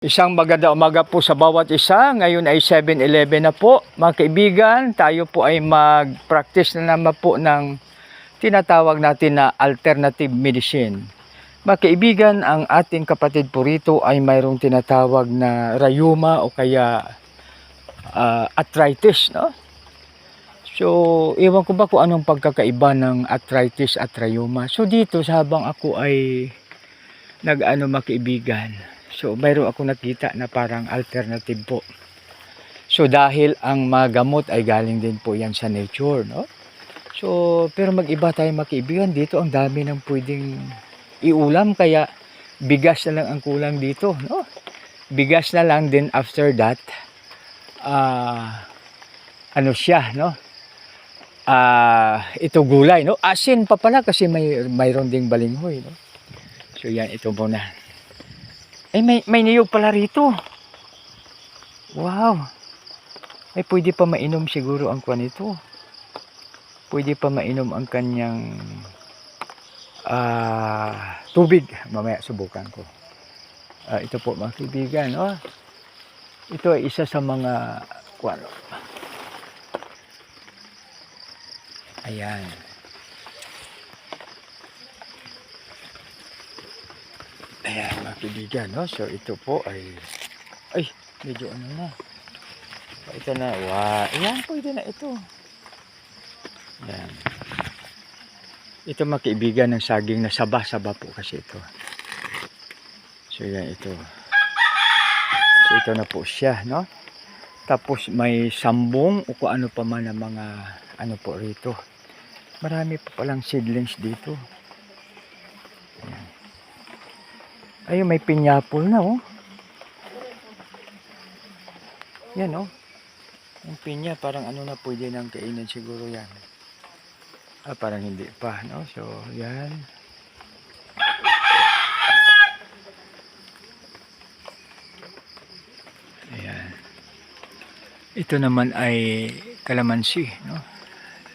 Isang magandang umaga po sa bawat isa. Ngayon ay 7:11 na po. Mga kaibigan, tayo po ay mag-practice na naman po ng tinatawag natin na alternative medicine. Mga kaibigan, ang ating kapatid po rito ay mayroong tinatawag na rheuma o kaya arthritis, no? So, ewan ko ba kung anong pagkakaiba ng arthritis at rheuma. So, dito habang ako ay mga kaibigan, so mayroon ako nakita na parang alternative po. So, dahil ang mga gamot ay galing din po yan sa nature, no? So, pero mag-iba tayo mga kaibigan. Dito ang dami ng pwedeng iulam, kaya bigas na lang ang kulang dito, no? Bigas na lang, din after that, no? Ito gulay, no? Asin pa pala kasi mayroon ding balinghoy, no? So, yan, ito muna. May niyog pala rito. Wow. Ay, pwede pa mainom siguro ang kwan ito. Pwede pa mainom ang kanyang tubig. Mamaya subukan ko. Ito po mga kaibigan. Oh. Ito ay isa sa mga kwan. Ayan. Ayan mga kaibigan. No? So ito po ay medyo ano na. Ito na. Wow. Ayan, pwede na ito. Ayan. Ito mga kaibigan ng saging na saba-saba po kasi ito. So yan ito. So ito na po siya, no? Tapos may sambong o kung ano pa man ang mga ano po rito. Marami pa palang seedlings dito. Ayan. Ayun, may pineapple na, oh. Yan, oh. Yung pinya, parang ano na, pwede nang kainin siguro yan. Parang hindi pa, no? So, yan. Ayan. Ito naman ay kalamansi, no?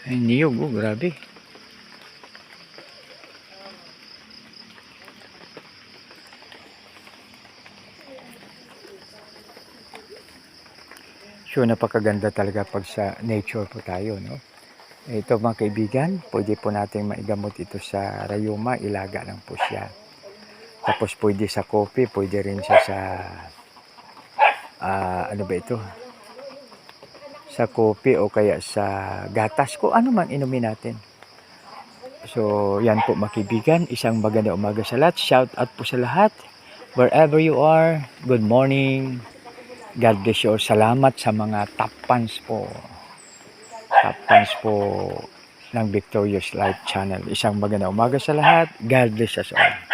Ay, niyog, oh, grabe. So, napakaganda talaga pag sa nature po tayo, no? Ito mga kaibigan, pwede po natin maigamot ito sa rheuma, ilaga lang po siya. Tapos pwede sa coffee, pwede rin siya sa, ano ba ito? Sa coffee o kaya sa gatas, ko ano man inumin natin. So, yan po mga kaibigan, isang magandang umaga sa lahat. Shout out po sa lahat. Wherever you are, good morning. God bless you. Salamat sa mga top fans po. Top fans po ng Victorious Life Channel. Isang magandang umaga sa lahat. God bless us all.